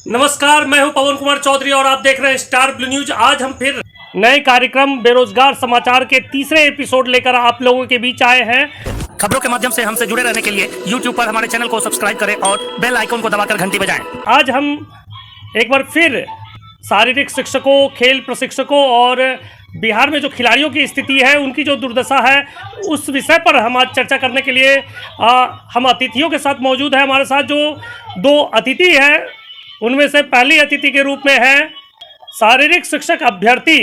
नमस्कार, मैं हूं पवन कुमार चौधरी और आप देख रहे हैं स्टार ब्लू न्यूज। आज हम फिर नए कार्यक्रम बेरोजगार समाचार के तीसरे एपिसोड लेकर आप लोगों के बीच आए हैं। खबरों के माध्यम से हमसे जुड़े रहने के लिए YouTube पर हमारे चैनल को सब्सक्राइब करें और बेल आइकन को दबाकर घंटी बजाएं। आज हम एक बार फिर शारीरिक शिक्षकों, खेल प्रशिक्षकों और बिहार में जो खिलाड़ियों की स्थिति है, उनकी जो दुर्दशा है, उस विषय पर हम आज चर्चा करने के लिए हम अतिथियों के साथ मौजूद हैं। हमारे साथ जो दो अतिथि हैं, उनमें से पहली अतिथि के रूप में है शारीरिक शिक्षक अभ्यर्थी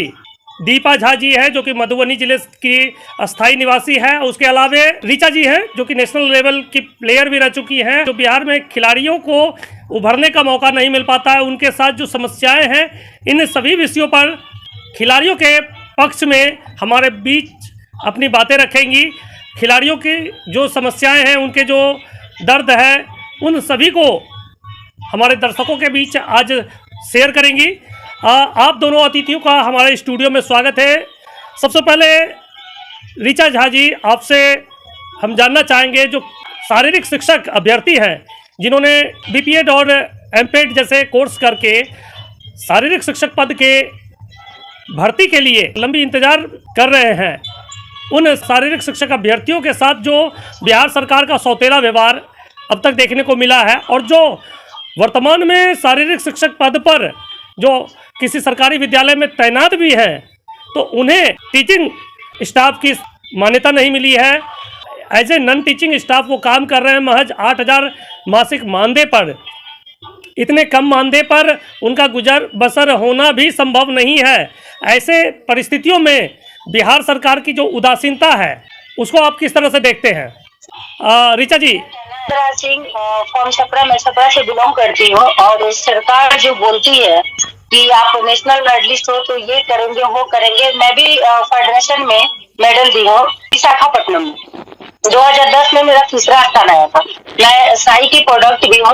दीपा झा जी है, जो कि मधुबनी जिले की अस्थायी निवासी है। उसके अलावे ऋचा जी हैं, जो कि नेशनल लेवल की प्लेयर भी रह चुकी हैं। जो बिहार में खिलाड़ियों को उभरने का मौका नहीं मिल पाता है, उनके साथ जो समस्याएं हैं, इन सभी विषयों पर खिलाड़ियों के पक्ष में हमारे बीच अपनी बातें रखेंगी। खिलाड़ियों की जो समस्याएं हैं, उनके जो दर्द है, उन सभी को हमारे दर्शकों के बीच आज शेयर करेंगी। आप दोनों अतिथियों का हमारे स्टूडियो में स्वागत है। सबसे पहले ऋचा झा जी, आपसे हम जानना चाहेंगे, जो शारीरिक शिक्षक अभ्यर्थी हैं, जिन्होंने बीपीएड और एमपेड जैसे कोर्स करके शारीरिक शिक्षक पद के भर्ती के लिए लंबी इंतजार कर रहे हैं, उन शारीरिक शिक्षक अभ्यर्थियों के साथ जो बिहार सरकार का सौतेला व्यवहार अब तक देखने को मिला है, और जो वर्तमान में शारीरिक शिक्षक पद पर जो किसी सरकारी विद्यालय में तैनात भी है, तो उन्हें टीचिंग स्टाफ की मान्यता नहीं मिली है। As a non teaching staff वो काम कर रहे हैं महज 8,000 मासिक मानदेय पर। इतने कम मानदेय पर उनका गुजर बसर होना भी संभव नहीं है। ऐसे परिस्थितियों में बिहार सरकार की जो उदासीनता है, उसको आप किस तरह से देखते हैं? ऋचा जी। सिंह फ्रॉम छपरा, मैं छपरा से बिलोंग करती हूँ। और सरकार जो बोलती है कि आप नेशनल मेडलिस्ट हो तो ये करेंगे वो करेंगे। मैं भी फेडरेशन में मेडल दी हूँ विशाखापट्टनम में। 2010 में मेरा तीसरा स्थान आया था। मैं साई की प्रोडक्ट भी हूँ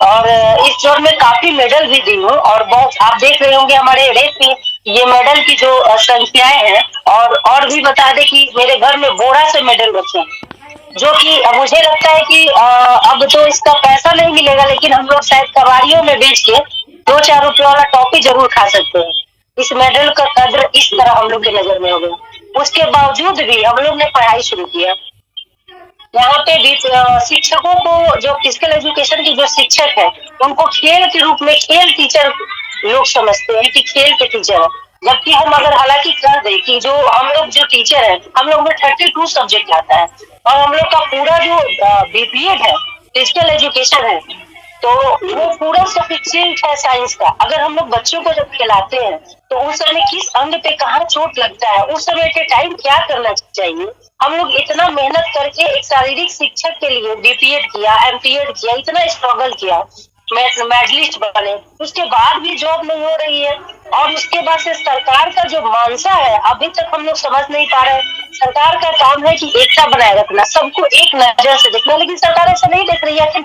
और इस जोन में काफी मेडल भी दी हूँ। और बहुत आप देख रहे होंगे हमारे रेस में ये मेडल की जो संख्याएं हैं। और भी बता दे कि मेरे घर में बोरा से मेडल रखे हैं, जो कि मुझे लगता है कि अब तो इसका पैसा नहीं मिलेगा, लेकिन हम लोग शायद कबाड़ियों में बेच के 2-4 रुपए वाला टॉफी जरूर खा सकते हैं। इस मेडल का कद्र इस तरह हम लोग की नजर में हो गया। उसके बावजूद भी हम लोग ने पढ़ाई शुरू किया। यहाँ पे भी शिक्षकों को, जो फिजिकल एजुकेशन के जो शिक्षक है, उनको खेल के रूप में खेल टीचर लोग समझते हैं कि खेल के टीचर है। जबकि हम अगर हालांकि कह दे कि जो हम लोग जो टीचर है, हम लोग में 32 सब्जेक्ट आता है और हम लोग का पूरा जो बीपीएड है, फिजिकल एजुकेशन है, तो वो पूरा सफिशिएंट है साइंस का। अगर हम लोग बच्चों को जब खिलाते हैं तो उस समय किस अंग पे कहाँ चोट लगता है, उस समय के टाइम क्या करना चाहिए, हम लोग इतना मेहनत करके एक शारीरिक शिक्षक के लिए बीपीएड किया, एमपीएड किया, इतना स्ट्रगल किया, मेडलिस्ट बने, उसके बाद भी जॉब नहीं हो रही है। और उसके बाद से सरकार का जो मानसा है, अभी तक हम लोग समझ नहीं पा रहे। सरकार का काम है कि एकता बनाए रखना, सबको एक नजर से देखना, लेकिन सरकार ऐसा नहीं देख रही है। आखिर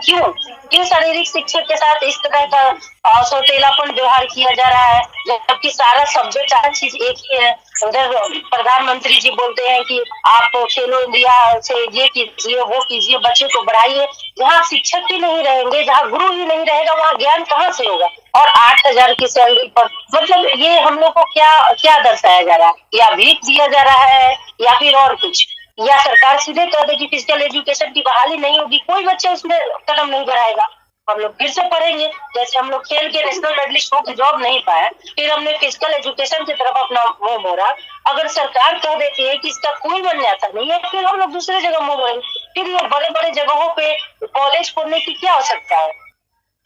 क्यों शारीरिक शिक्षक के साथ इस तरह का सौतेलापन व्यवहार किया जा रहा है, जबकि सारा सब्जेक्ट सारा चीज एक ही है। उधर प्रधानमंत्री जी बोलते हैं कि आप खेलो इंडिया से ये कीजिए वो कीजिए, बच्चे को बढ़ाइए। जहाँ शिक्षक ही नहीं रहेंगे, जहाँ गुरु ही नहीं रहेगा, वहाँ ज्ञान कहाँ से होगा? और 8,000 की सैलरी पर मतलब ये हम लोग को क्या दर्शाया जा रहा है? या भीख दिया जा रहा है या फिर और कुछ? या सरकार सीधे कह दे कि फिजिकल एजुकेशन की बहाली नहीं होगी, कोई बच्चा उसमें कदम नहीं बढ़ाएगा। हम लोग फिर से पढ़ेंगे। जैसे हम लोग खेल के नेशनल मेडलिस्ट होकर जॉब नहीं पाए, फिर हमने फिजिकल एजुकेशन की तरफ अपना मुंह मोड़ा। अगर सरकार कह देती है कि इसका कोई मान्यता नहीं है, फिर हम लोग दूसरे जगह मुंह मोड़ेंगे। फिर ये बड़े बड़े जगहों पे कॉलेज खोलने की क्या आवश्यकता है?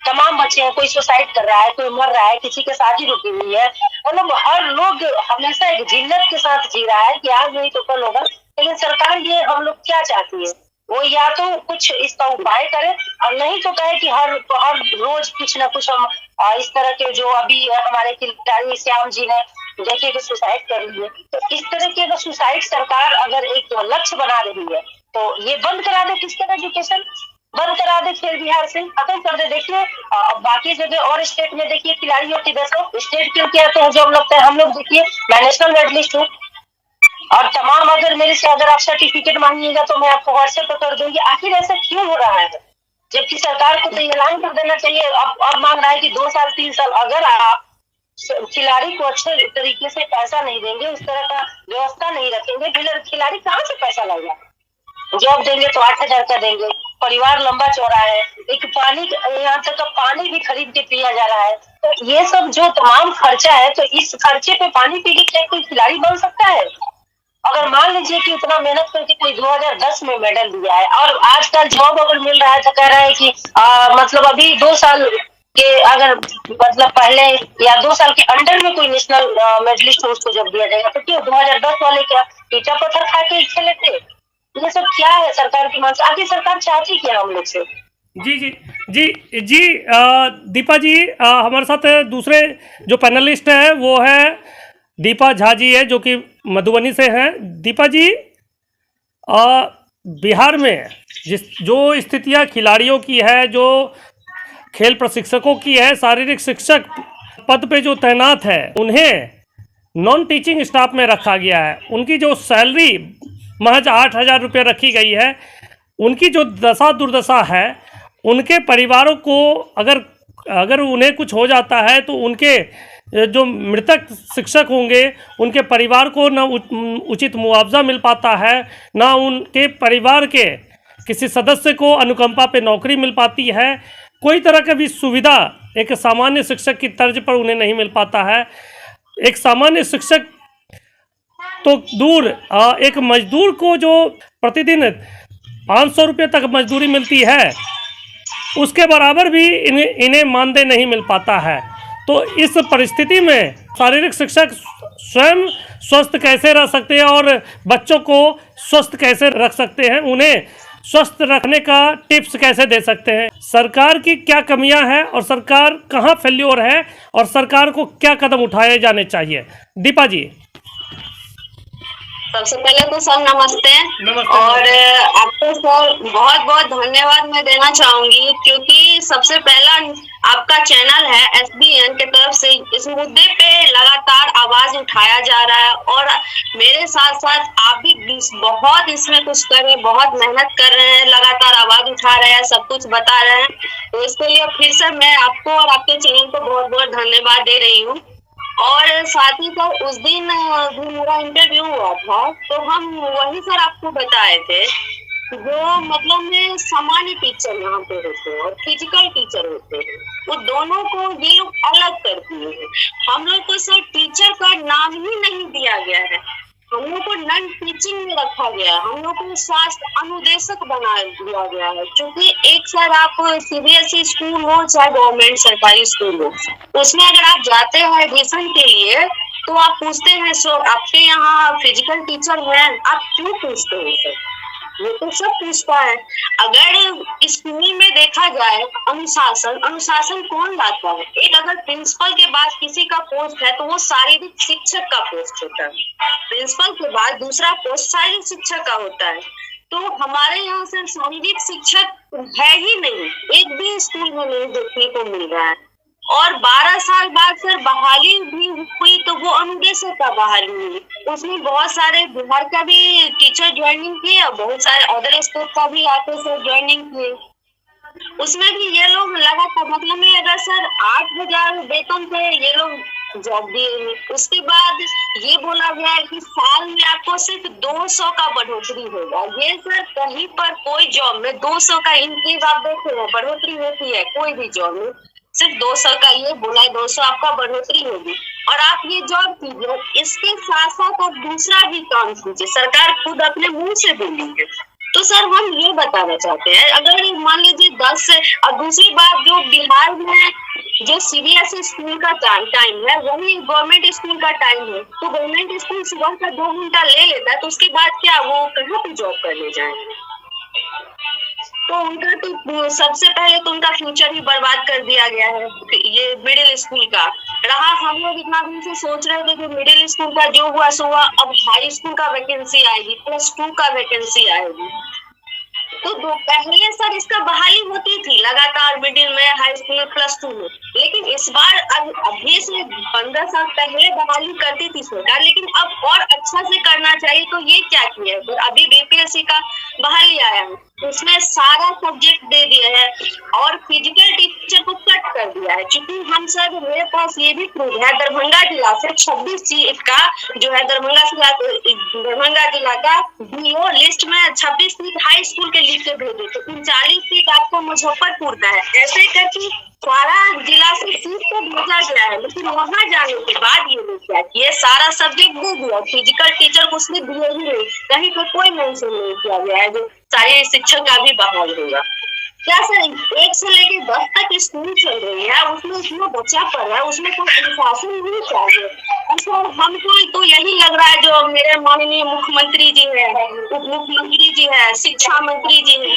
तमाम बच्चे हैं, कोई सुसाइड कर रहा है, कोई मर रहा है, किसी की शादी रुकी हुई है। मतलब हर लोग हमेशा एक जिल्लत के साथ जी रहा है कि आज नहीं तो कल होगा। लेकिन सरकार ये हम लोग क्या चाहती है? वो या तो कुछ इसका उपाय करे, और नहीं तो कहे कि हर रोज कुछ ना कुछ हम इस तरह के, जो अभी हमारे खिलाड़ी श्याम जी ने देखे कि सुसाइड कर लिए, तो इस तरह के सुसाइड सरकार अगर एक लक्ष्य बना रही है, तो ये बंद करा दे। फिजिकल एजुकेशन बंद करा दे, खेल बिहार से खत्म कर दे। देखिए बाकी जगह और स्टेट में देखिए खिलाड़ियों की दशा, स्टेट क्यों कहते हैं जॉब लगता है। हम लोग देखिए, मैं नेशनल मेडलिस्ट हूँ और तमाम अगर मेरे से अगर आप सर्टिफिकेट मांगिएगा तो मैं आपको व्हाट्सएप पर कर दूंगी। आखिर ऐसा क्यों हो रहा है? जबकि सरकार को तो ये ऐलान कर देना चाहिए। अब मांग रहा है कि 2 साल 3 साल, अगर आप खिलाड़ी को अच्छे तरीके से पैसा नहीं देंगे, उस तरह का व्यवस्था नहीं रखेंगे, फिर खिलाड़ी कहाँ से पैसा लाएगा? जॉब देंगे तो 8,000 का देंगे, परिवार लंबा चौड़ा है, एक पानी, यहाँ तक का पानी भी खरीद के पिया जा रहा है। तो ये सब जो तमाम खर्चा है, तो इस खर्चे पे पानी पी के क्या कोई खिलाड़ी बन सकता है? अगर मान लीजिए कि इतना मेहनत करके कोई 2010 में मेडल दिया है और आजकल जॉब अगर मिल रहा है तो कह रहा है कि मतलब अभी 2 साल के अगर मतलब पहले या 2 साल के अंडर में कोई नेशनल मेडलिस्ट हो उसको जब दिया जाएगा, तो क्यों 2010 वाले क्या ईटा पत्थर खा के खेले थे? ये सब क्या है सरकार की मांग? आखिर सरकार चाहती क्या हम लोग से? जी जी जी जी दीपा जी, हमारे साथ दूसरे जो पैनलिस्ट है वो है दीपा झा जी है, जो कि मधुबनी से हैं। दीपा जी, बिहार में जो स्थितियां खिलाड़ियों की है, जो खेल प्रशिक्षकों की है, शारीरिक शिक्षक पद पे जो तैनात है उन्हें नॉन टीचिंग स्टाफ में रखा गया है। उनकी जो सैलरी महज 8,000 रुपये रखी गई है। उनकी जो दशा दुर्दशा है, उनके परिवारों को अगर उन्हें कुछ हो जाता है तो उनके जो मृतक शिक्षक होंगे उनके परिवार को न उचित मुआवजा मिल पाता है, ना उनके परिवार के किसी सदस्य को अनुकंपा पे नौकरी मिल पाती है। कोई तरह का भी सुविधा एक सामान्य शिक्षक की तर्ज पर उन्हें नहीं मिल पाता है। एक सामान्य शिक्षक तो दूर, एक मजदूर को जो प्रतिदिन 500 रुपये तक मजदूरी मिलती है, उसके बराबर भी इन्हें मानदेय नहीं मिल पाता है। तो इस परिस्थिति में शारीरिक शिक्षक स्वयं स्वस्थ कैसे रह सकते हैं और बच्चों को स्वस्थ कैसे रख सकते हैं, उन्हें स्वस्थ रखने का टिप्स कैसे दे सकते हैं? सरकार की क्या कमियां हैं और सरकार कहां फेल्योर है और सरकार को क्या कदम उठाए जाने चाहिए? दीपा जी। सबसे पहले तो सर नमस्ते। और आपको सर बहुत बहुत धन्यवाद मैं देना चाहूंगी, क्योंकि सबसे पहला आपका चैनल है SBN के तरफ से इस मुद्दे पे लगातार आवाज उठाया जा रहा है, और मेरे साथ साथ आप भी बहुत इसमें कुछ कर रहे हैं, बहुत मेहनत कर रहे हैं, लगातार आवाज उठा रहे हैं, सब कुछ बता रहे हैं। तो इसके लिए फिर से मैं आपको और आपके चैनल को बहुत बहुत धन्यवाद दे रही हूँ। और साथ ही सर उस दिन भी मेरा इंटरव्यू हुआ था, तो हम वही सर आपको बताए थे जो मतलब में सामान्य टीचर यहाँ पे होते हैं और फिजिकल टीचर होते हैं, वो दोनों को ये लोग अलग करती है। हम लोग को सर टीचर का नाम ही नहीं दिया गया है, हम लोग को नॉन टीचिंग में रखा गया है, हम लोग को स्वास्थ्य अनुदेशक बना दिया गया है। क्योंकि एक सर आप CBSE स्कूल हो चाहे गवर्नमेंट सरकारी स्कूल हो, उसमें अगर आप जाते हैं एडमिशन के लिए तो आप पूछते हैं सर आपके यहाँ फिजिकल टीचर है? आप क्यों पूछते हैं सर? ये तो सब पूछता है। अगर स्कूल में देखा जाए अनुशासन कौन लाता है? एक अगर प्रिंसिपल के बाद किसी का पोस्ट है तो वो शारीरिक शिक्षक का पोस्ट होता है, प्रिंसिपल के बाद दूसरा पोस्ट शारीरिक शिक्षक का होता है। तो हमारे यहाँ से शारीरिक शिक्षक है ही नहीं, एक भी स्कूल में नहीं देखने को मिल रहा है। और 12 साल बाद सर बहाली भी हुई तो वो अनुदेशक का बहाली हुई, उसमें बहुत सारे बिहार का भी टीचर ज्वाइनिंग किए और बहुत सारे अदर स्टेट का भी आके सर ज्वाइनिंग किए। उसमें भी ये लोग लगातार मतलब में अगर सर 8,000 वेतन पे ये लोग जॉब दिए, उसके बाद ये बोला गया है कि साल में आपको सिर्फ 200 का बढ़ोतरी होगा। ये सर कहीं पर कोई जॉब में 200 का इंक्रीज आप देखे हो बढ़ोतरी होती है? कोई भी जॉब में सिर्फ 200 का ये बोला है 200 आपका बढ़ोतरी होगी और आप ये जॉब कीजिए। इसके साथ साथ आप दूसरा भी काम कीजिए, सरकार खुद अपने मुंह से बोली है। तो सर हम ये बताना चाहते हैं, अगर मान लीजिए 10 से, और दूसरी बात जो बिहार में जो CBSE स्कूल का टाइम है वही गवर्नमेंट स्कूल का टाइम है, तो गवर्नमेंट स्कूल सुबह का 2 घंटा ले लेता है, तो उसके बाद क्या वो कहाँ पे जॉब करने जाएंगे? तो उनका तो सबसे पहले तो उनका फ्यूचर ही बर्बाद कर दिया गया है। ये मिडिल स्कूल का रहा, हम लोग इतना दिन से सोच रहे थे कि मिडिल स्कूल का जो हुआ सो हुआ, अब हाई स्कूल का वैकेंसी आएगी, +2 का वैकेंसी आएगी। तो पहले सर इसका बहाली होती थी लगातार मिडिल में, हाई स्कूल में, +2 में, लेकिन इस बार अभी से 15 साल पहले बहाली करती थी सरकार, लेकिन अब और अच्छा से करना चाहिए। तो ये क्या किया है, तो अभी BPSC का बहाली आया है, उसमें सारा सब्जेक्ट दे दिया है और फिजिकल टीचर को कट कर दिया है। क्योंकि हम सब, मेरे पास ये भी प्रूफ है, दरभंगा जिला से 26 सीट का जो है दरभंगा जिला का बीओ लिस्ट में 26 सीट हाई स्कूल के लिख के भेजे थे, 39 सीट आपको मुजफ्फरपुर का है। ऐसे करके सारा जिला से सीट को भेजा गया है, लेकिन वहां जाने के बाद ये लोग क्या किए, सारा सब्जेक्ट दे दिया, फिजिकल टीचर को उसने दिए ही नहीं, कहीं पे कोई मेंशन नहीं किया गया है जो सारे शिक्षक का भी बहाल होगा। क्या सर 1 से लेकर 10 तक स्कूल चल रही है, उसमें इतना बच्चा पढ़ रहा है, उसमें कोई अनुशासन नहीं चाहिए। हमको तो यही लग रहा है, जो मेरे माननीय मुख्यमंत्री जी है, उप मुख्यमंत्री जी है, शिक्षा मंत्री जी है,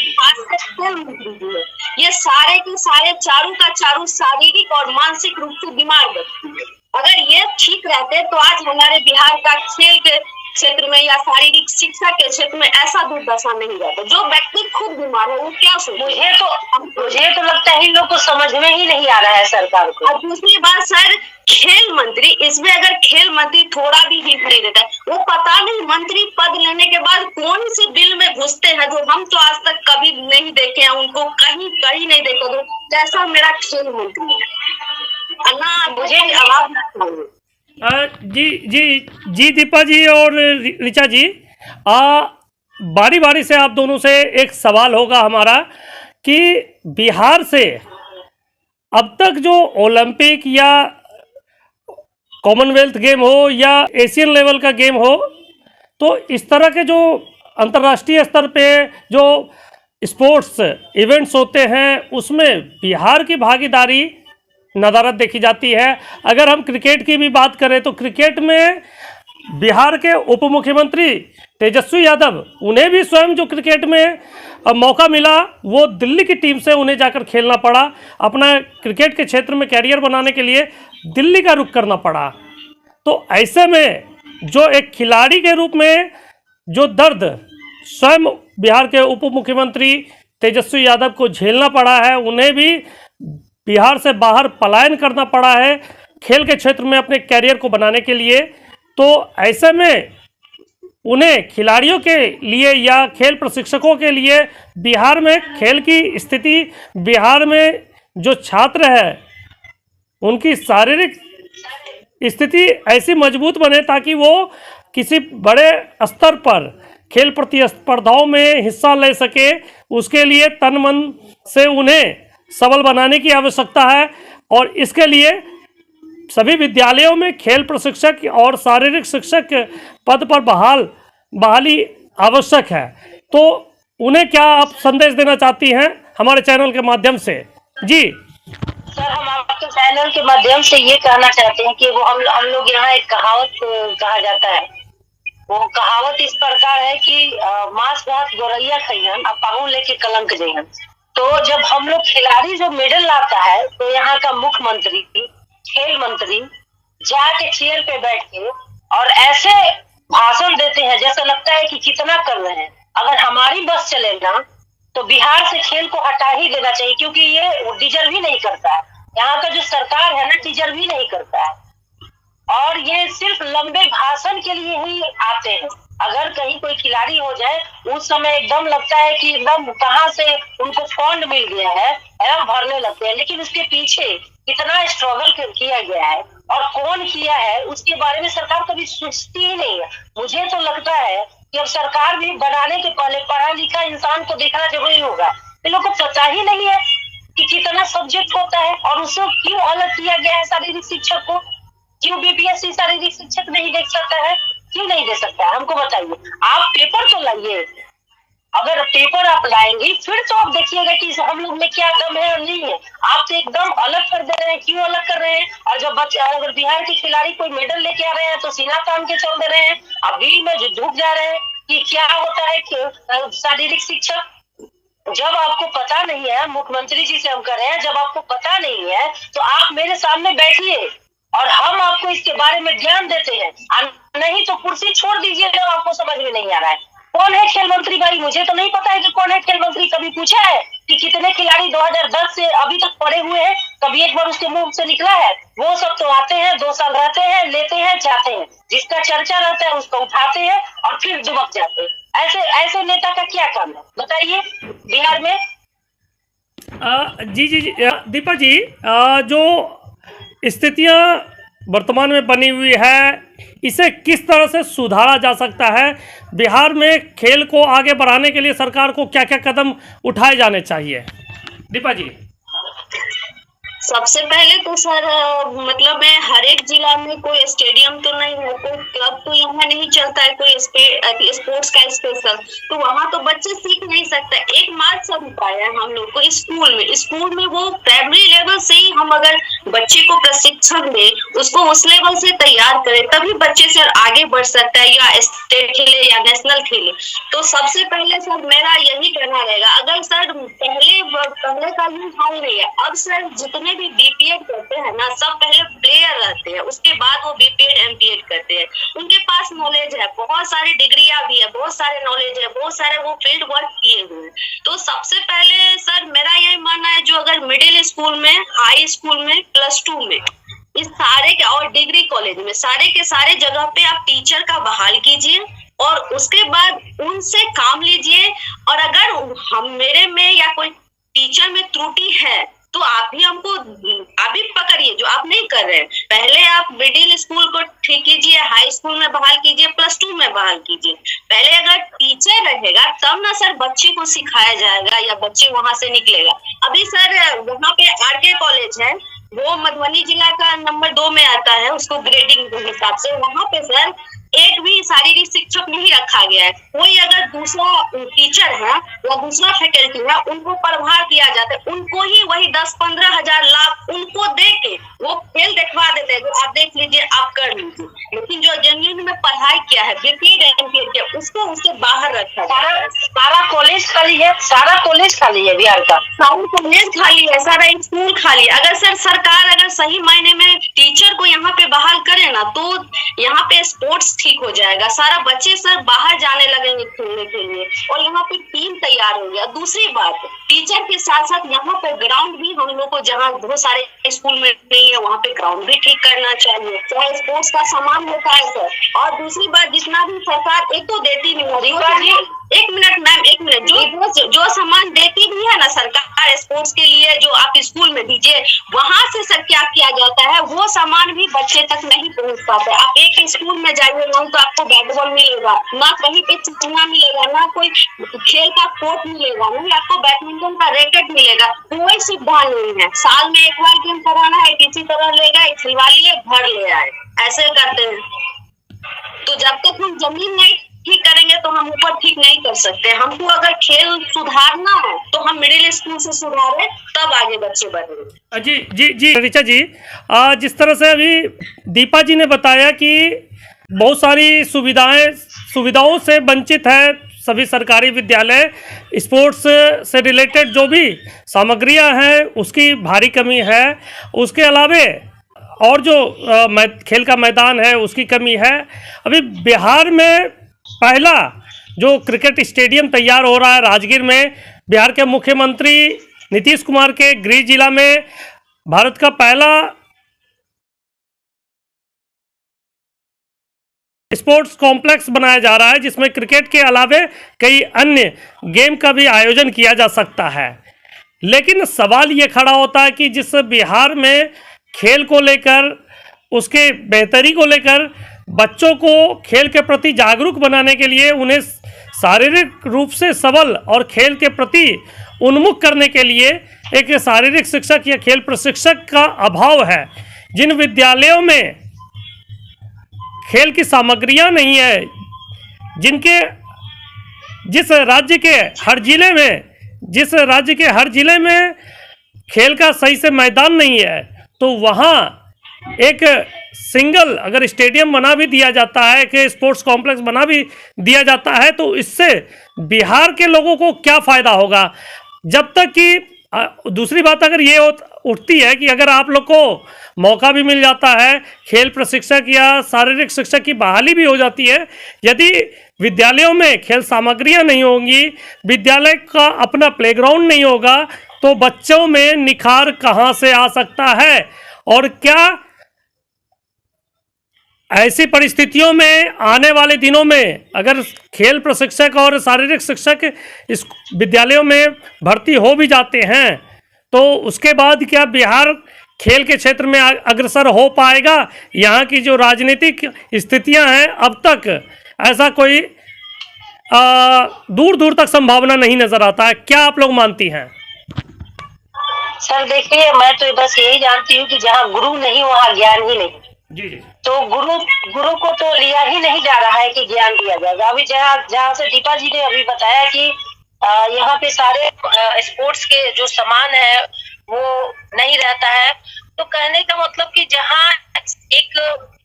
खेल मंत्री जी है, ये सारे के सारे चारों का चारों शारीरिक और मानसिक रूप से बीमार व्यक्ति है। अगर ये ठीक रहते तो आज हमारे बिहार का खेल के क्षेत्र में या शारीरिक शिक्षा के क्षेत्र में ऐसा दुर्दशा नहीं रहता। जो व्यक्ति खुद बीमार है वो क्या सोचे? मुझे तो लगता है इन लोग को समझ में ही नहीं आ रहा है सरकार को। और दूसरी बात सर, खेल मंत्री, इसमें अगर खेल मंत्री थोड़ा भी हिंट नहीं देता है, वो पता नहीं मंत्री पद लेने के बाद कौन से बिल में घुसते हैं जो हम तो आज तक कभी नहीं देखे हैं, उनको कहीं नहीं देखा। तो कैसा मेरा खेल मंत्री है, मुझे आवाज जी दीपा जी और ऋचा जी, बारी बारी से आप दोनों से एक सवाल होगा हमारा कि बिहार से अब तक जो ओलंपिक या कॉमनवेल्थ गेम हो या एशियन लेवल का गेम हो, तो इस तरह के जो अंतर्राष्ट्रीय स्तर पे जो स्पोर्ट्स इवेंट्स होते हैं उसमें बिहार की भागीदारी नदारद देखी जाती है। अगर हम क्रिकेट की भी बात करें तो क्रिकेट में बिहार के उप मुख्यमंत्री तेजस्वी यादव, उन्हें भी स्वयं जो क्रिकेट में मौका मिला वो दिल्ली की टीम से उन्हें जाकर खेलना पड़ा, अपना क्रिकेट के क्षेत्र में कैरियर बनाने के लिए दिल्ली का रुख करना पड़ा। तो ऐसे में जो एक खिलाड़ी के रूप में जो दर्द स्वयं बिहार के उप मुख्यमंत्री तेजस्वी यादव को झेलना पड़ा है, उन्हें भी बिहार से बाहर पलायन करना पड़ा है खेल के क्षेत्र में अपने कैरियर को बनाने के लिए। तो ऐसे में उन्हें खिलाड़ियों के लिए या खेल प्रशिक्षकों के लिए बिहार में खेल की स्थिति, बिहार में जो छात्र है उनकी शारीरिक स्थिति ऐसी मजबूत बने ताकि वो किसी बड़े स्तर पर खेल प्रतिस्पर्धाओं में हिस्सा ले सके, उसके लिए तन मन से उन्हें सबल बनाने की आवश्यकता है। और इसके लिए सभी विद्यालयों में खेल प्रशिक्षक और शारीरिक शिक्षक पद पर बहाली आवश्यक है। तो उन्हें क्या आप संदेश देना चाहती हैं हमारे चैनल के माध्यम से? जी सर, हम आपके चैनल के माध्यम से ये कहना चाहते हैं कि वो हम लोग यहाँ एक कहावत कहा जाता है, वो कहावत इस प्रकार है कि मांस भात गोरैया खइहन अब पाहु लेके कलंक जइहन। तो जब हम लोग खिलाड़ी जो मेडल लाता है तो यहाँ का मुख्यमंत्री, खेल मंत्री जाके चेयर पे बैठ के और ऐसे भाषण देते हैं जैसा लगता है कि कितना कर रहे हैं। अगर हमारी बस चले ना तो बिहार से खेल को हटा ही देना चाहिए, क्योंकि ये डिजर्व ही नहीं करता है। यहाँ का जो सरकार है ना, डिजर्व ही नहीं करता है और ये सिर्फ लंबे भाषण के लिए ही आते हैं। अगर कहीं कोई खिलाड़ी हो जाए उस समय एकदम लगता है कि एकदम कहाँ से उनको फंड मिल गया है, एकदम भरने लगते हैं। लेकिन उसके पीछे कितना स्ट्रगल किया गया है और कौन किया है उसके बारे में सरकार कभी सोचती ही नहीं है। मुझे तो लगता है कि अब सरकार भी बनाने के पहले पढ़ा लिखा इंसान को देखना जरूरी होगा। इन लोग को पता ही नहीं है कि कितना सब्जेक्ट होता है और उसको क्यों अलग किया गया है शारीरिक शिक्षक को। क्यों बीपीएससी शारीरिक शिक्षक नहीं देख सकता है, क्यों नहीं दे सकता है, हमको बताइए। आप पेपर तो लाइए, अगर पेपर आप लाएंगे फिर तो आप देखिएगा कि हम लोग में क्या कम है और नहीं है। आप तो एकदम अलग कर दे रहे हैं। क्यों अलग कर रहे हैं? और जब अगर बिहार के खिलाड़ी कोई मेडल लेके आ रहे हैं तो सीना तान के चल दे रहे हैं, अब बिल में झुक जा रहे हैं कि क्या होता है शारीरिक शिक्षक। जब आपको पता नहीं है, मुख्यमंत्री जी से हम कह रहे हैं, जब आपको पता नहीं है तो आप मेरे सामने बैठिए और हम आपको इसके बारे में ज्ञान देते हैं। नहीं तो कुर्सी छोड़ दीजिए जब आपको समझ में नहीं आ रहा है। कौन है खेल मंत्री भाई? मुझे तो नहीं पता है कि कौन है खेल मंत्री। कभी पूछा है कि कितने खिलाड़ी 2010 से अभी तक पड़े हुए हैं? कभी एक बार उसके मुंह से निकला है? वो सब तो आते हैं, 2 साल रहते हैं, लेते हैं, जाते हैं। जिसका चर्चा रहता है उसको उठाते हैं और फिर दुबक जाते हैं। ऐसे ऐसे नेता का क्या काम है बताइए बिहार में? जी जी जी दीपा जी, जो स्थितियां वर्तमान में बनी हुई है, इसे किस तरह से सुधारा जा सकता है? बिहार में खेल को आगे बढ़ाने के लिए सरकार को क्या क्या कदम उठाए जाने चाहिए, दीपा जी? सबसे पहले तो सर मतलब मैं हर एक जिला में कोई स्टेडियम तो नहीं है, कोई क्लब तो यहाँ नहीं चलता है, कोई स्पोर्ट्स का स्पेशल, तो वहाँ तो बच्चे सीख नहीं सकते। एकमात्र सब उपाय है हम लोग को स्कूल में वो प्राइमरी लेवल से ही हम अगर बच्चे को प्रशिक्षण दे, उसको उस लेवल से तैयार करें, तभी बच्चे सर आगे बढ़ सकता है, या स्टेट खेले या नेशनल खेले। तो सबसे पहले सर मेरा यही कहना रहेगा, अगर सर पहले का भी हाल नहीं है, अब सर जितने भी बीपीएड करते हैं ना, सब पहले प्लेयर रहते हैं, उसके बाद वो बीपीएड एमपीएड करते हैं। उनके पास नॉलेज है, बहुत सारी डिग्रियां भी है, बहुत सारे नॉलेज है, बहुत सारे वो फील्ड वर्क किए हुए हैं। तो सबसे पहले सर मेरा यही मानना है, जो अगर मिडिल स्कूल में, हाई स्कूल में, +2 में, इस सारे के और डिग्री कॉलेज में सारे के सारे जगह पे आप टीचर का बहाल कीजिए और उसके बाद उनसे काम लीजिए। और अगर मेरे में या कोई टीचर में त्रुटि है तो आप भी हमको अभी पकड़िए, जो आप नहीं कर रहे हैं। पहले आप मिडिल स्कूल को ठीक कीजिए, हाई स्कूल में बहाल कीजिए, +2 में बहाल कीजिए। पहले अगर टीचर रहेगा तब ना सर बच्चे को सिखाया जाएगा या बच्चे वहां से निकलेगा। अभी सर वहाँ पे आरके कॉलेज है, वो मधुबनी जिला का नंबर 2 में आता है, उसको ग्रेडिंग के हिसाब से। वहाँ पे सर एक भी शारीरिक शिक्षक नहीं रखा गया है। कोई अगर दूसरा टीचर है या दूसरा फैकल्टी है, उनको प्रभार दिया जाता है, उनको ही वही 10-15 हजार लाख उनको दे के वो खेल देखवा देते हैं, आप देख लीजिए, आप कर लीजिए। लेकिन जो जेन्युइन में पढ़ाई किया है, बीपीएड एमपीएड किया, उसको उससे बाहर रखा है। सारा कॉलेज खाली है, सारा कॉलेज खाली है बिहार का, सारा कॉलेज खाली है, सारा स्कूल खाली है। अगर सर सरकार अगर सही मायने में टीचर को यहाँ पे बहाल करे ना, तो यहाँ पे स्पोर्ट्स ठीक हो जाएगा। सारा बच्चे सर बाहर जाने लगेंगे खेलने के लिए और यहाँ पे टीम तैयार हो गया। दूसरी बात, टीचर के साथ साथ यहाँ पे ग्राउंड भी हम लोग को, जहाँ बहुत सारे स्कूल में नहीं है, वहाँ पे ग्राउंड भी ठीक करना चाहिए, चाहे स्पोर्ट्स का सामान होता है सर। और दूसरी बात, जितना भी सरकार एक तो देती नहीं है, एक मिनट मैम, एक मिनट, जो सामान देती भी है ना सरकार स्पोर्ट्स के लिए, जो आप स्कूल में दीजिए, वहां से सर क्या किया जाता है, वो सामान भी बच्चे तक नहीं पहुंच पाता। आप एक स्कूल में जाइए, ना तो आपको बैट बॉल मिलेगा, ना कहीं पे चिड़िया मिलेगा, ना कोई खेल का कोर्ट मिलेगा, नहीं आपको बैडमिंटन का रैकेट मिलेगा, कोई सुविधा नहीं है। साल में एक बार गेम कराना है, किसी तरह ले गए, खिलवा लिए, घर ले आए, ऐसे करते हैं। तो जब तक हम जमीन नहीं ठीक करेंगे तो हम ऊपर ठीक नहीं कर सकते। हमको अगर खेल सुधारना है तो हम मिडिल स्कूल से सुधारें, तब आगे बच्चे बढ़ेंगे। जी जी जी ऋचा जी, जिस तरह से अभी दीपा जी ने बताया कि बहुत सारी सुविधाओं से वंचित है सभी सरकारी विद्यालय, स्पोर्ट्स से रिलेटेड जो भी सामग्रियां हैं उसकी भारी कमी है, उसके अलावे और जो खेल का मैदान है उसकी कमी है। अभी बिहार में पहला जो क्रिकेट स्टेडियम तैयार हो रहा है राजगीर में, बिहार के मुख्यमंत्री नीतीश कुमार के गृह जिला में भारत का पहला स्पोर्ट्स कॉम्प्लेक्स बनाया जा रहा है, जिसमें क्रिकेट के अलावे कई अन्य गेम का भी आयोजन किया जा सकता है। लेकिन सवाल ये खड़ा होता है कि जिस बिहार में खेल को लेकर, उसके बेहतरी को लेकर, बच्चों को खेल के प्रति जागरूक बनाने के लिए, उन्हें शारीरिक रूप से सबल और खेल के प्रति उन्मुख करने के लिए एक शारीरिक शिक्षक या खेल प्रशिक्षक का अभाव है। जिन विद्यालयों में खेल की सामग्रियां नहीं है, जिस राज्य के हर जिले में खेल का सही से मैदान नहीं है, तो वहाँ एक सिंगल अगर स्टेडियम बना भी दिया जाता है, कि स्पोर्ट्स कॉम्प्लेक्स बना भी दिया जाता है, तो इससे बिहार के लोगों को क्या फ़ायदा होगा? जब तक कि दूसरी बात अगर ये उठती है कि अगर आप लोग को मौका भी मिल जाता है, खेल प्रशिक्षक या शारीरिक शिक्षक की बहाली भी हो जाती है, यदि विद्यालयों में खेल सामग्रियां नहीं होंगी, विद्यालय का अपना प्लेग्राउंड नहीं होगा, तो बच्चों में निखार कहाँ से आ सकता है? और क्या ऐसी परिस्थितियों में आने वाले दिनों में अगर खेल प्रशिक्षक और शारीरिक शिक्षक इस विद्यालयों में भर्ती हो भी जाते हैं तो उसके बाद क्या बिहार खेल के क्षेत्र में अग्रसर हो पाएगा? यहाँ की जो राजनीतिक स्थितियाँ हैं अब तक ऐसा कोई दूर दूर तक संभावना नहीं नजर आता है। क्या आप लोग मानती हैं? सर देखिए, मैं तो बस यही जानती हूँ कि जहाँ गुरु नहीं वहाँ ज्ञान ही नहीं। जी जी। तो गुरु को तो लिया ही नहीं जा रहा है कि ज्ञान दिया जाएगा। अभी जहाँ से दीपा जी ने अभी बताया कि यहाँ पे सारे स्पोर्ट्स के जो सामान है वो नहीं रहता है, तो कहने का मतलब कि जहाँ एक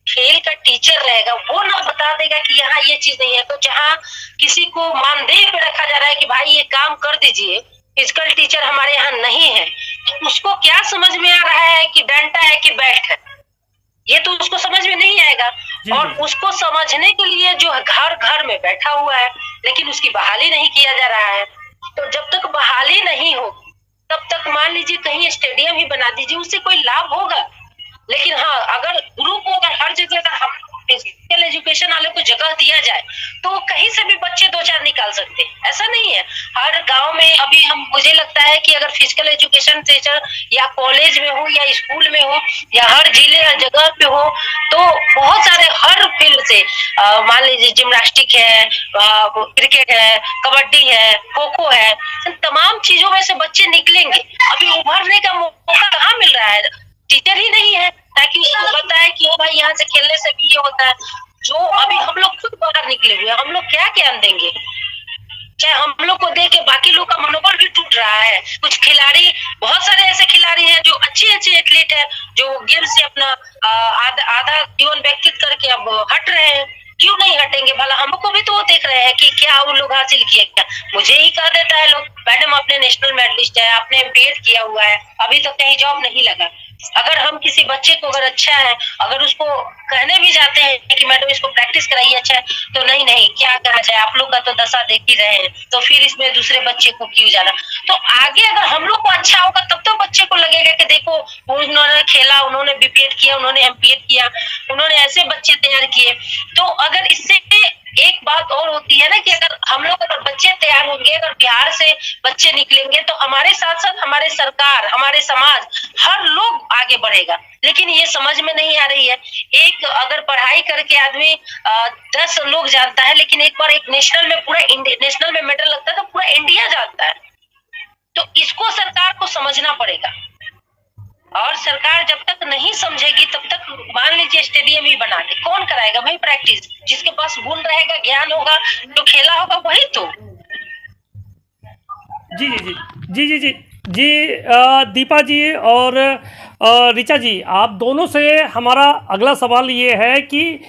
खेल का टीचर रहेगा वो ना बता देगा कि यहाँ ये चीज नहीं है, तो जहाँ किसी को मानदेय पे रखा जा रहा है कि भाई ये काम कर दीजिए, फिजिकल टीचर हमारे यहाँ नहीं है, तो उसको क्या समझ में आ रहा है कि डंडा है कि बैट है? ये तो उसको समझ में नहीं आएगा। और उसको समझने के लिए जो घर घर में बैठा हुआ है लेकिन उसकी बहाली नहीं किया जा रहा है। तो जब तक बहाली नहीं हो तब तक मान लीजिए कहीं स्टेडियम ही बना दीजिए, उससे कोई लाभ होगा। लेकिन हाँ, अगर गुरु को अगर हर जगह अगर हम फिजिकल एजुकेशन वाले को जगह दिया जाए तो कहीं से भी बच्चे 2-4 निकाल सकते हैं। ऐसा नहीं है, हर गांव में अभी मुझे लगता है कि अगर फिजिकल एजुकेशन टीचर या कॉलेज में हो या स्कूल में हो या हर जिले या जगह पे हो तो बहुत सारे हर फील्ड से मान लीजिए जिम्नास्टिक है, क्रिकेट है, कबड्डी है, खो खो है, तमाम चीजों में से बच्चे निकलेंगे। अभी उभरने का मौका कहाँ मिल रहा है? टीचर ही नहीं है ताकि उसको बताए कि भाई यहाँ से खेलने से भी ये होता है। जो अभी हम लोग खुद बाहर निकले हुए हैं, हम लोग क्या ज्ञान देंगे? चाहे हम लोग को देख के बाकी लोग का मनोबल भी टूट रहा है। कुछ खिलाड़ी, बहुत सारे ऐसे खिलाड़ी हैं जो अच्छे एथलीट है, जो गेम से अपना आधा जीवन व्यतीत करके अब हट रहे हैं। क्यों नहीं हटेंगे? भला हमको भी तो वो देख रहे हैं कि क्या वो लोग हासिल किए। क्या मुझे ही कह देता है लोग, मैडम आपने नेशनल मेडलिस्ट है, आपने एमपीएड किया हुआ है, अभी तक कहीं जॉब नहीं लगा। अगर हम किसी बच्चे को अगर अच्छा है, अगर उसको कहने भी जाते हैं कि मैडम इसको प्रैक्टिस कराइए अच्छा है, तो नहीं क्या कहा जाए, आप लोग का तो दशा देख ही रहे हैं, तो फिर इसमें दूसरे बच्चे को क्यों जाना। तो आगे अगर हम लोग को अच्छा होगा तब तो बच्चे को लगेगा कि देखो उन्होंने खेला, उन्होंने बीपीएड किया, उन्होंने एमपीएड किया, उन्होंने ऐसे बच्चे तैयार किए। तो अगर इससे एक बात और होती है ना कि अगर हम लोग अगर बच्चे तैयार होंगे, अगर बिहार से बच्चे निकलेंगे तो हमारे साथ साथ हमारे सरकार, हमारे समाज, हर लोग आगे बढ़ेगा। लेकिन ये समझ में नहीं आ रही है। एक अगर पढ़ाई करके आदमी 10 लोग जानता है, लेकिन एक बार एक नेशनल में पूरा नेशनल में मेडल लगता है तो पूरा इंडिया जानता है। तो इसको सरकार को समझना पड़ेगा, और सरकार जब तक नहीं समझेगी तब तक मान लीजिए स्टेडियम ही बना दे, कौन कराएगा भाई प्रैक्टिस? जिसके पास गुण रहेगा, ज्ञान होगा, जो खेला होगा वही तो। जी जी जी जी जी जी दीपा जी और ऋचा जी, आप दोनों से हमारा अगला सवाल ये है कि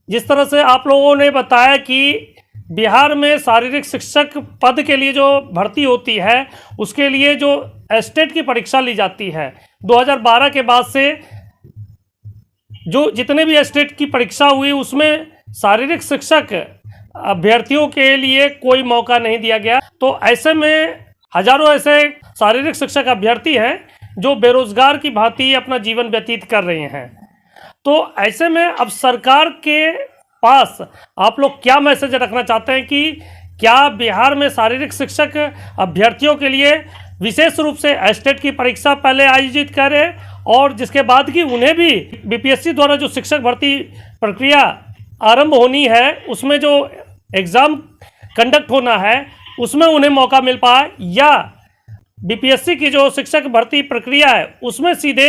जिस तरह से आप लोगों ने बताया कि बिहार में शारीरिक शिक्षक पद के लिए जो भर्ती होती है उसके लिए जो स्टेट की परीक्षा ली जाती है, 2012 के बाद से जो जितने भी स्टेट की परीक्षा हुई उसमें शारीरिक शिक्षक अभ्यर्थियों के लिए कोई मौका नहीं दिया गया। तो ऐसे में हजारों ऐसे शारीरिक शिक्षक अभ्यर्थी हैं जो बेरोजगार की भांति अपना जीवन व्यतीत कर रहे हैं। तो ऐसे में अब सरकार के पास आप लोग क्या मैसेज रखना चाहते हैं कि क्या बिहार में शारीरिक शिक्षक अभ्यर्थियों के लिए विशेष रूप से स्टेट की परीक्षा पहले आयोजित करें और जिसके बाद कि उन्हें भी बीपीएससी द्वारा जो शिक्षक भर्ती प्रक्रिया आरंभ होनी है उसमें जो एग्ज़ाम कंडक्ट होना है उसमें उन्हें मौका मिल पाए, या बीपीएससी की जो शिक्षक भर्ती प्रक्रिया है उसमें सीधे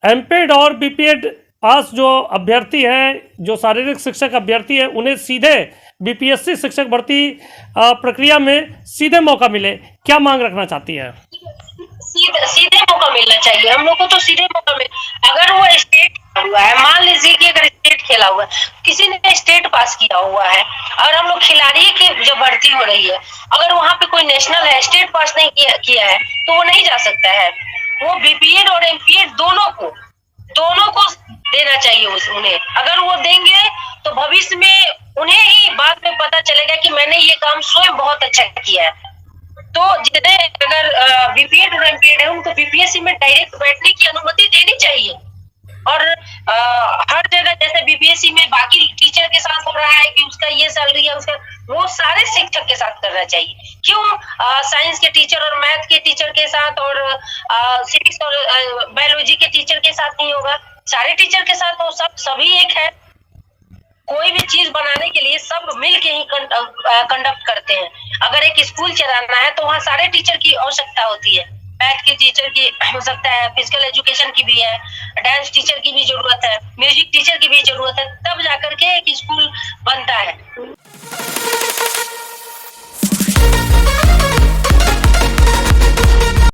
एमपीएड और बीपीएड पास जो अभ्यर्थी हैं, जो शारीरिक शिक्षक अभ्यर्थी हैं, उन्हें सीधे बीपीएससी शिक्षक भर्ती प्रक्रिया में सीधे मौका मिले। क्या मांग रखना चाहती है? सीधे मौका मिलना चाहिए हम लोग को, तो सीधे मौका मिल। अगर वो स्टेट हुआ है, मान लीजिए कि अगर स्टेट खेला हुआ है, किसी ने स्टेट पास किया हुआ है और हम लोग खिलाड़ी की जो भर्ती हो रही है, अगर वहाँ पे कोई नेशनल है, स्टेट पास नहीं किया है तो वो नहीं जा सकता है। वो बीपीएड और एमपीएड दोनों को देना चाहिए उन्हें। अगर वो देंगे तो भविष्य में उन्हें ही बाद में पता चलेगा कि मैंने ये काम स्वयं बहुत अच्छा किया है। तो जितने अगर बीपीएड और एमपीएड है उनको बीपीएससी में डायरेक्ट बैठने की अनुमति देनी चाहिए, और हर हर जगह जैसे बीपीएससी में बाकी टीचर के साथ हो रहा है कि उसका ये सैलरी है, उसका, वो सारे शिक्षक के साथ करना चाहिए। क्यों साइंस के टीचर और मैथ के टीचर के साथ और सिविक्स और बायोलॉजी के टीचर के साथ नहीं होगा? सारे टीचर के साथ हो, सब सभी एक है। कोई भी चीज बनाने के लिए सब मिल के ही कंडक्ट करते हैं। अगर एक स्कूल चलाना है तो वहाँ सारे टीचर की आवश्यकता होती है। मैथ की टीचर की हो सकता है, फिजिकल एजुकेशन की भी है, डांस टीचर की भी जरूरत है, म्यूजिक टीचर की भी जरूरत है, तब जाकर के एक स्कूल बन